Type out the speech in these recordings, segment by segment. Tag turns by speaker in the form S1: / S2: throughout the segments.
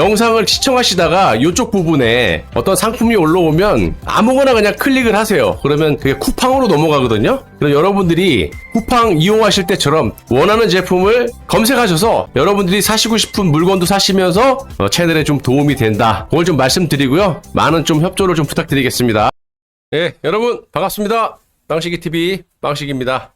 S1: 영상을 시청하시다가 이쪽 부분에 어떤 상품이 올라오면 아무거나 그냥 클릭을 하세요. 그러면 그게 쿠팡으로 넘어가거든요. 그럼 여러분들이 쿠팡 이용하실 때처럼 원하는 제품을 검색하셔서 여러분들이 사시고 싶은 물건도 사시면서 채널에 좀 도움이 된다. 그걸 좀 말씀드리고요. 많은 좀 협조를 좀 부탁드리겠습니다. 예, 여러분 반갑습니다. 빵식이TV 빵식입니다.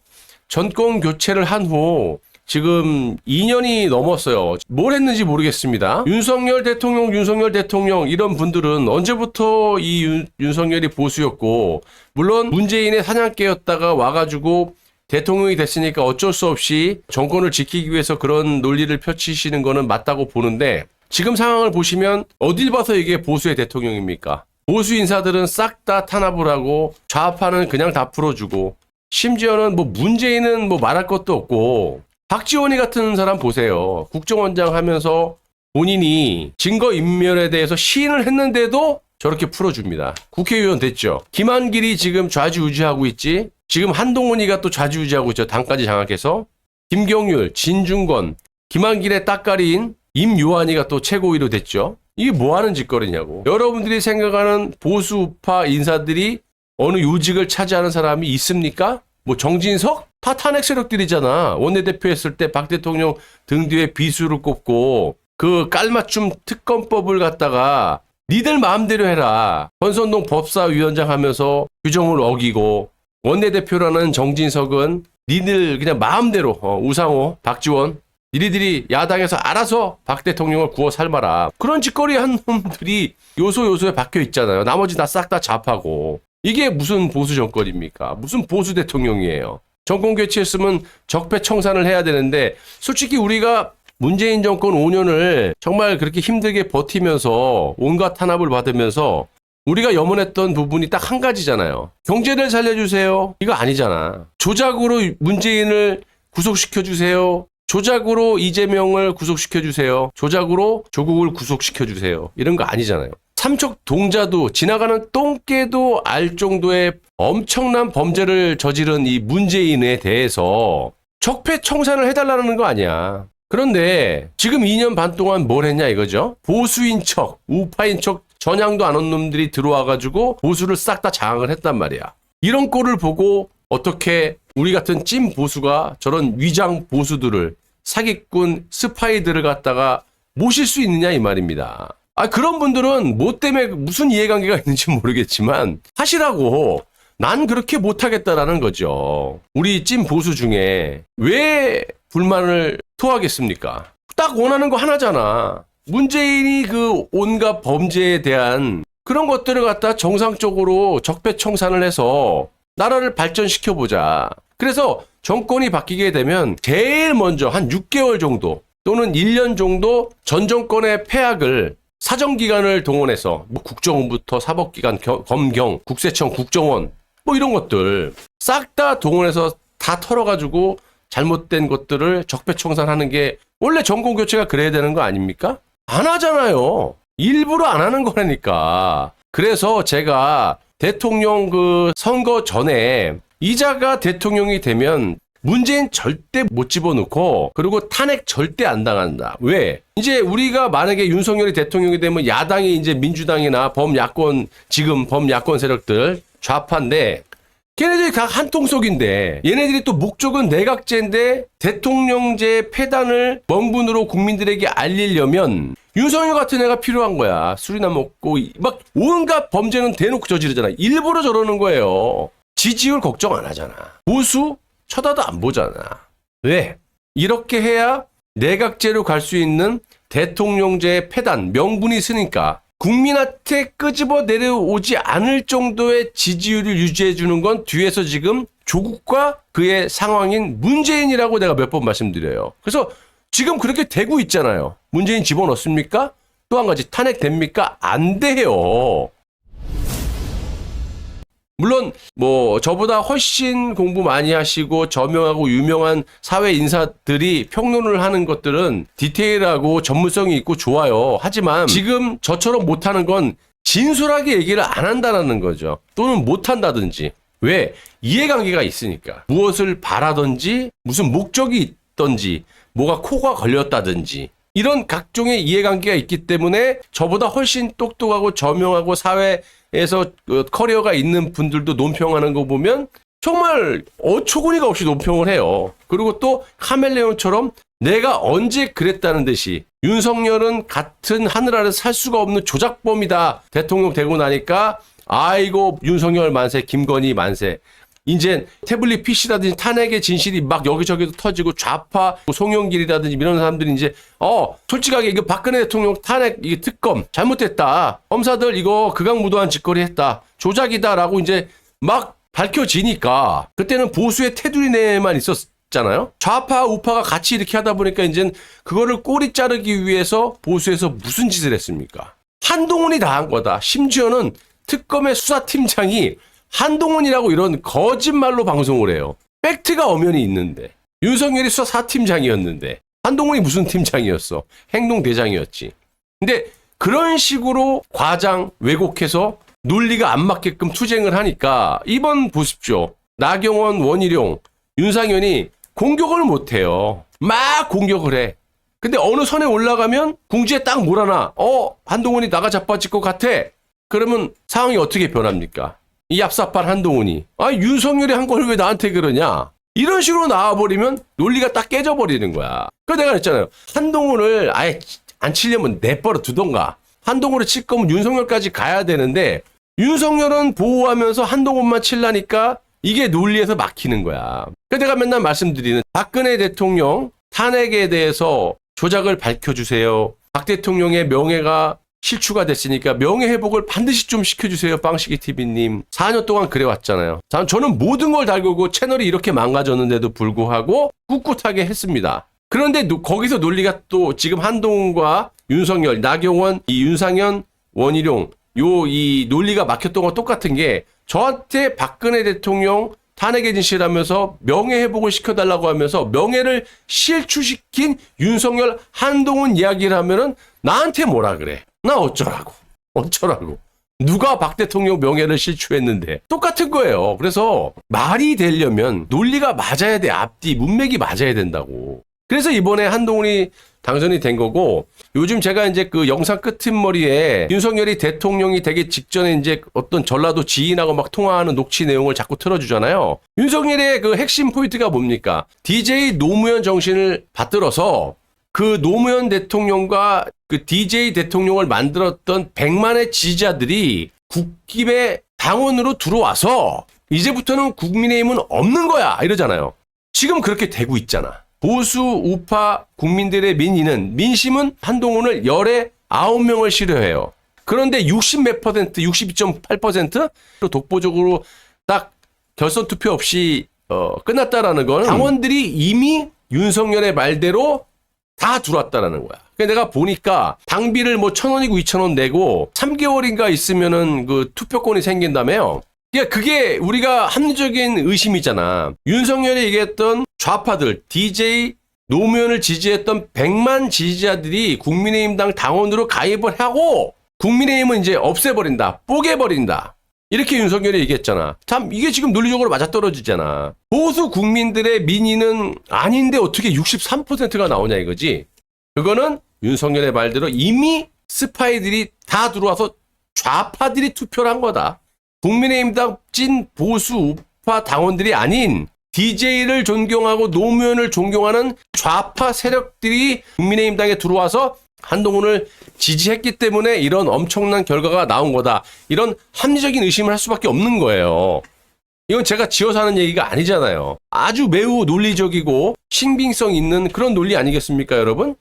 S1: 전권 교체를 한 후 지금 2년이 넘었어요. 뭘 했는지 모르겠습니다. 윤석열 대통령 이런 분들은 언제부터 이 윤석열이 보수였고, 물론 문재인의 사냥개였다가 와가지고 대통령이 됐으니까 어쩔 수 없이 정권을 지키기 위해서 그런 논리를 펼치시는 거는 맞다고 보는데, 지금 상황을 보시면 어딜 봐서 이게 보수의 대통령입니까? 보수 인사들은 싹 다 탄압을 하고 좌파는 그냥 다 풀어주고, 심지어는 뭐 문재인은 뭐 말할 것도 없고, 박지원이 같은 사람 보세요. 국정원장 하면서 본인이 증거인멸에 대해서 시인을 했는데도 저렇게 풀어줍니다. 국회의원 됐죠. 김한길이 지금 좌지우지하고 있지. 지금 한동훈이가 또 좌지우지하고 있죠. 당까지 장악해서. 김경률, 진중권, 김한길의 따까리인 임요한이가 또 최고위로 됐죠. 이게 뭐 하는 짓거리냐고. 여러분들이 생각하는 보수우파 인사들이 어느 요직을 차지하는 사람이 있습니까? 뭐 정진석? 다 탄핵 세력들이잖아. 원내대표 했을 때 박 대통령 등 뒤에 비수를 꼽고 그 깔맞춤 특검법을 갖다가 니들 마음대로 해라. 권선동 법사위원장 하면서 규정을 어기고, 원내대표라는 정진석은 니들 그냥 마음대로 우상호, 박지원 니들이 야당에서 알아서 박 대통령을 구워 삶아라. 그런 짓거리 한 놈들이 요소요소에 박혀 있잖아요. 나머지 다 싹 다 좌파고. 이게 무슨 보수 정권입니까? 무슨 보수 대통령이에요? 정권 교체했으면 적폐청산을 해야 되는데, 솔직히 우리가 문재인 정권 5년을 정말 그렇게 힘들게 버티면서 온갖 탄압을 받으면서 우리가 염원했던 부분이 딱 한 가지잖아요. 경제를 살려주세요. 이거 아니잖아. 조작으로 문재인을 구속시켜주세요. 조작으로 이재명을 구속시켜주세요. 조작으로 조국을 구속시켜주세요. 이런 거 아니잖아요. 삼척 동자도 지나가는 똥개도 알 정도의 엄청난 범죄를 저지른 이 문재인에 대해서 적폐청산을 해달라는 거 아니야. 그런데 지금 2년 반 동안 뭘 했냐 이거죠. 보수인 척, 우파인 척 전향도 안 온 놈들이 들어와가지고 보수를 싹 다 장악을 했단 말이야. 이런 꼴을 보고 어떻게 우리 같은 찐 보수가 저런 위장 보수들을, 사기꾼 스파이들을 갖다가 모실 수 있느냐 이 말입니다. 그런 분들은 뭐 때문에 무슨 이해관계가 있는지 모르겠지만 하시라고. 난 그렇게 못하겠다라는 거죠. 우리 찐 보수 중에 왜 불만을 토하겠습니까? 딱 원하는 거 하나잖아. 문재인이 그 온갖 범죄에 대한 그런 것들을 갖다 정상적으로 적폐청산을 해서 나라를 발전시켜보자. 그래서 정권이 바뀌게 되면 제일 먼저 한 6개월 정도 또는 1년 정도 전 정권의 폐악을 사정기관을 동원해서 뭐 국정원부터 사법기관, 검경, 국세청, 국정원 뭐 이런 것들 싹 다 동원해서 다 털어가지고 잘못된 것들을 적폐청산하는 게 원래 정권교체가 그래야 되는 거 아닙니까? 안 하잖아요. 일부러 안 하는 거라니까. 그래서 제가 대통령 그 선거 전에 이자가 대통령이 되면 문재인 절대 못 집어넣고, 그리고 탄핵 절대 안 당한다. 왜? 이제 우리가 만약에 윤석열이 대통령이 되면 야당이 이제 민주당이나 범야권, 지금 범야권 세력들 좌파인데, 걔네들이 각 한통속인데, 얘네들이 또 목적은 내각제인데 대통령제 폐단을 명분으로 국민들에게 알리려면 윤석열 같은 애가 필요한 거야. 술이나 먹고 막 온갖 범죄는 대놓고 저지르잖아. 일부러 저러는 거예요. 지지율 걱정 안 하잖아. 보수 쳐다도 안 보잖아. 왜? 이렇게 해야 내각제로 갈 수 있는 대통령제 폐단 명분이 있으니까 국민한테 끄집어 내려오지 않을 정도의 지지율을 유지해 주는 건 뒤에서 지금 조국과 그의 상황인 문재인이라고 내가 몇 번 말씀드려요. 그래서 지금 그렇게 되고 있잖아요. 문재인 집어넣습니까? 또 한 가지 탄핵됩니까? 안 돼요. 물론 뭐 저보다 훨씬 공부 많이 하시고 저명하고 유명한 사회 인사들이 평론을 하는 것들은 디테일하고 전문성이 있고 좋아요. 하지만 지금 저처럼 못하는 건 진솔하게 얘기를 안 한다는 거죠. 또는 못한다든지. 왜? 이해관계가 있으니까. 무엇을 바라든지 무슨 목적이 있든지 뭐가 코가 걸렸다든지 이런 각종의 이해관계가 있기 때문에 저보다 훨씬 똑똑하고 저명하고 사회에서 커리어가 있는 분들도 논평하는 거 보면 정말 어처구니가 없이 논평을 해요. 그리고 또 카멜레온처럼 내가 언제 그랬다는 듯이 윤석열은 같은 하늘 아래 살 수가 없는 조작범이다. 대통령 되고 나니까 아이고 윤석열 만세, 김건희 만세. 이제 태블릿 PC라든지 탄핵의 진실이 막 여기저기도 터지고 좌파 송영길이라든지 이런 사람들이 이제 솔직하게 이거 박근혜 대통령 탄핵 이게 특검 잘못됐다. 검사들 이거 극악무도한 짓거리 했다. 조작이다라고 이제 막 밝혀지니까 그때는 보수의 테두리내만 있었잖아요. 좌파 우파가 같이 이렇게 하다 보니까 이제 그거를 꼬리 자르기 위해서 보수에서 무슨 짓을 했습니까? 한동훈이 다 한 거다. 심지어는 특검의 수사팀장이 한동훈이라고 이런 거짓말로 방송을 해요. 팩트가 엄연히 있는데 윤석열이 수사 4팀장이었는데 한동훈이 무슨 팀장이었어? 행동대장이었지. 근데 그런 식으로 과장 왜곡해서 논리가 안 맞게끔 투쟁을 하니까 이번 보십시오. 나경원, 원희룡, 윤상현이 공격을 못해요. 막 공격을 해. 근데 어느 선에 올라가면 궁지에 딱 몰아놔. 한동훈이 나가 자빠질 것 같아. 그러면 상황이 어떻게 변합니까? 이 얍삽한 한동훈이 윤석열이 한 걸 왜 나한테 그러냐 이런 식으로 나와버리면 논리가 딱 깨져버리는 거야. 그래서 내가 그랬잖아요. 한동훈을 아예 안 치려면 내버려 두던가 한동훈을 칠 거면 윤석열까지 가야 되는데 윤석열은 보호하면서 한동훈만 칠라니까 이게 논리에서 막히는 거야. 그래서 내가 맨날 말씀드리는 박근혜 대통령 탄핵에 대해서 조작을 밝혀주세요. 박 대통령의 명예가 실추가 됐으니까 명예회복을 반드시 좀 시켜주세요. 빵식이 TV님. 4년 동안 그래왔잖아요. 저는 모든 걸 달고 채널이 이렇게 망가졌는데도 불구하고 꿋꿋하게 했습니다. 그런데 거기서 논리가 또 지금 한동훈과 윤석열, 나경원, 이 윤상현, 원희룡 이 논리가 막혔던 건 똑같은 게 저한테 박근혜 대통령 탄핵에 진실하면서 명예회복을 시켜달라고 하면서 명예를 실추시킨 윤석열, 한동훈 이야기를 하면은 나한테 뭐라 그래. 나 어쩌라고. 누가 박 대통령 명예를 실추했는데 똑같은 거예요. 그래서 말이 되려면 논리가 맞아야 돼. 앞뒤 문맥이 맞아야 된다고. 그래서 이번에 한동훈이 당선이 된 거고 요즘 제가 이제 그 영상 끄트머리에 윤석열이 대통령이 되기 직전에 이제 어떤 전라도 지인하고 막 통화하는 녹취 내용을 자꾸 틀어주잖아요. 윤석열의 그 핵심 포인트가 뭡니까? DJ 노무현 정신을 받들어서 그 노무현 대통령과 그 DJ 대통령을 만들었던 100만의 지지자들이 국힘의 당원으로 들어와서 이제부터는 국민의힘은 없는 거야 이러잖아요. 지금 그렇게 되고 있잖아. 보수 우파 국민들의 민심은 한동훈을 열에 9명을 싫어해요. 그런데 60몇 퍼센트, 62.8%로 독보적으로 딱 결선 투표 없이 끝났다라는 건 당원들이 이미 윤석열의 말대로 다 들어왔다라는 거야. 그러니까 내가 보니까 당비를 뭐 1,000원이고 2,000원 내고 3개월인가 있으면은 그 투표권이 생긴다며요. 그러니까 그게 우리가 합리적인 의심이잖아. 윤석열이 얘기했던 좌파들, DJ 노무현을 지지했던 100만 지지자들이 국민의힘당 당원으로 가입을 하고 국민의힘은 이제 없애버린다, 뽀개버린다. 이렇게 윤석열이 얘기했잖아. 참 이게 지금 논리적으로 맞아떨어지잖아. 보수 국민들의 민의는 아닌데 어떻게 63%가 나오냐 이거지. 그거는 윤석열의 말대로 이미 스파이들이 다 들어와서 좌파들이 투표를 한 거다. 국민의힘당 찐 보수 우파 당원들이 아닌 DJ를 존경하고 노무현을 존경하는 좌파 세력들이 국민의힘당에 들어와서 한동훈을 지지했기 때문에 이런 엄청난 결과가 나온 거다. 이런 합리적인 의심을 할 수밖에 없는 거예요. 이건 제가 지어서 하는 얘기가 아니잖아요. 아주 매우 논리적이고 신빙성 있는 그런 논리 아니겠습니까, 여러분?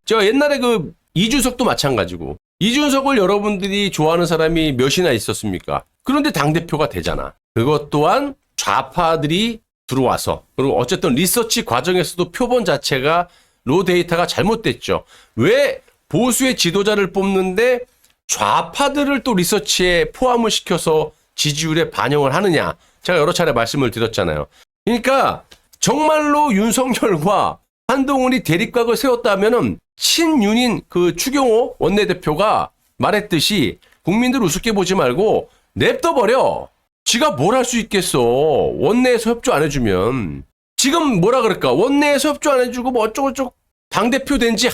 S1: 제가 옛날에 그 이준석도 마찬가지고 이준석을 여러분들이 좋아하는 사람이 몇이나 있었습니까? 그런데 당대표가 되잖아. 그것 또한 좌파들이 들어와서 그리고 어쨌든 리서치 과정에서도 표본 자체가 로 데이터가 잘못됐죠. 왜 보수의 지도자를 뽑는데 좌파들을 또 리서치에 포함을 시켜서 지지율에 반영을 하느냐. 제가 여러 차례 말씀을 드렸잖아요. 그러니까 정말로 윤석열과 한동훈이 대립각을 세웠다면은 친윤인 그 추경호 원내대표가 말했듯이 국민들 우습게 보지 말고 냅둬버려. 지가 뭘 할 수 있겠어. 원내에서 협조 안 해주면. 지금 뭐라 그럴까? 원내에서 협조 안 해주고 뭐 어쩌고저쩌고 당대표 된 지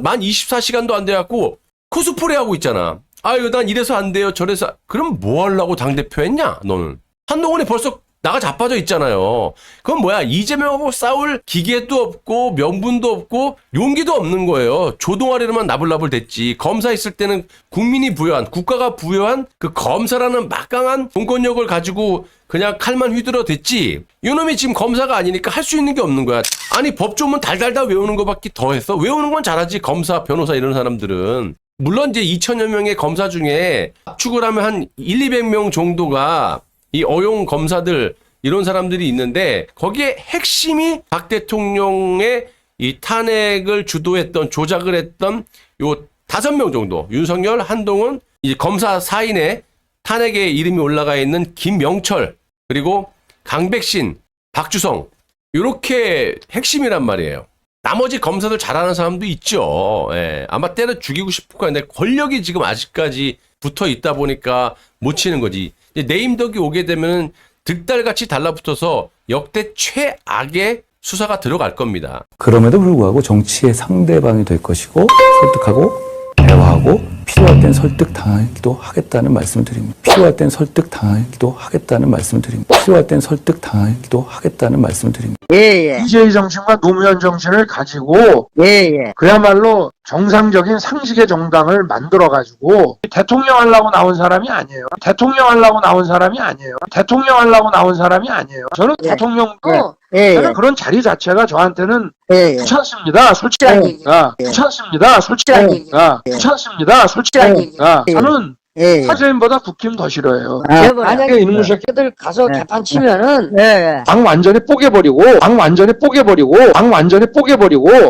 S1: 만 24시간도 안 돼갖고 코스프레 하고 있잖아. 아유, 난 이래서 안 돼요, 저래서. 그럼 뭐 하려고 당대표 했냐, 너는? 한동훈이 벌써 나가 자빠져 있잖아요. 그건 뭐야, 이재명하고 싸울 기계도 없고 명분도 없고 용기도 없는 거예요. 조동아리로만 나불나불 됐지. 검사 있을 때는 국민이 부여한, 국가가 부여한 그 검사라는 막강한 공권력을 가지고 그냥 칼만 휘두르 댔지. 이놈이 지금 검사가 아니니까 할 수 있는 게 없는 거야. 아니, 법조문 달달달 외우는 거밖에 더 했어? 외우는 건 잘하지, 검사, 변호사 이런 사람들은. 물론 이제 2천여 명의 검사 중에 압축을 하면 한 200명 정도가 이 어용 검사들 이런 사람들이 있는데, 거기에 핵심이 박 대통령의 이 탄핵을 주도했던, 조작을 했던 요 5명 정도, 윤석열, 한동훈, 이 검사 4인의 탄핵에 이름이 올라가 있는 김명철, 그리고 강백신, 박주성, 요렇게 핵심이란 말이에요. 나머지 검사들 잘하는 사람도 있죠. 예, 아마 때려 죽이고 싶을 거야. 근데 권력이 지금 아직까지 붙어 있다 보니까 못 치는 거지. 이제 내임덕이 오게 되면 득달같이 달라붙어서 역대 최악의 수사가 들어갈 겁니다.
S2: 그럼에도 불구하고 정치의 상대방이 될 것이고 설득하고 대화하고 필요할 땐 설득당하기도 하겠다는 말씀을 드립니다. 필요할 땐 설득당하기도 하겠다는 말씀을 드립니다. 필요할 땐 설득당하기도 하겠다는 말씀을 드립니다.
S3: 예예.
S4: DJ 정신과 노무현 정신을 가지고
S3: 예예.
S4: 그야말로 정상적인 상식의 정당을 만들어가지고 대통령 하려고 나온 사람이 아니에요. 대통령 하려고 나온 사람이 아니에요. 대통령 하려고 나온 사람이 아니에요. 저는
S3: 예.
S4: 대통령도
S3: 예예.
S4: 저는 그런 자리 자체가 저한테는
S3: 예예.
S4: 귀찮습니다. 솔직하니까
S3: 예.
S4: 귀찮습니다. 솔직하니까
S3: 예.
S4: 귀찮습니다. 솔직하니까
S3: 예.
S4: 저는
S3: 예예.
S4: 사제인보다 국힘 더 싫어요.
S3: 만약에
S4: 이놈의 새끼들
S3: 가서
S4: 네.
S3: 개판 치면은 예.
S4: 당 완전히 뽀개버리고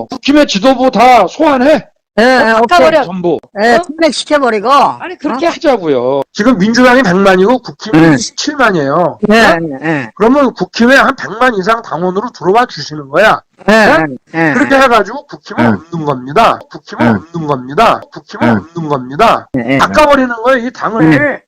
S4: 국힘의 지도부 다 소환해.
S3: 깎아버려.
S4: 전부.
S3: 예. 탄핵시켜버리고.
S4: 아니 그렇게 하자고요. 지금 민주당이 100만이고 국힘이 17만이에요.
S3: 예.
S4: 그러면 국힘에 한 100만 이상 당원으로 들어와 주시는 거야.
S3: 예.
S4: 그렇게 해가지고 국힘은 없는 겁니다. 없는 겁니다. 바꿔버리는 거예요, 이 당을.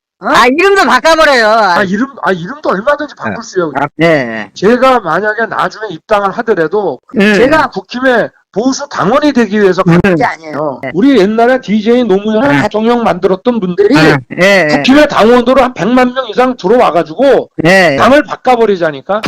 S3: 이름도 바꿔버려요.
S4: 이름도 얼마든지 바꿀 수 있어요.
S3: 예.
S4: 제가 만약에 나중에 입당을 하더라도
S3: 제가
S4: 제가 국힘의 보수 당원이 되기 위해서 간 게 아니에요. 우리 옛날에 DJ 노무현 대통령 만들었던 분들이
S3: 예.
S4: 국힘의 당원으로 한 100만 명 이상 들어와가지고
S3: 예.
S4: 당을 바꿔버리자니까.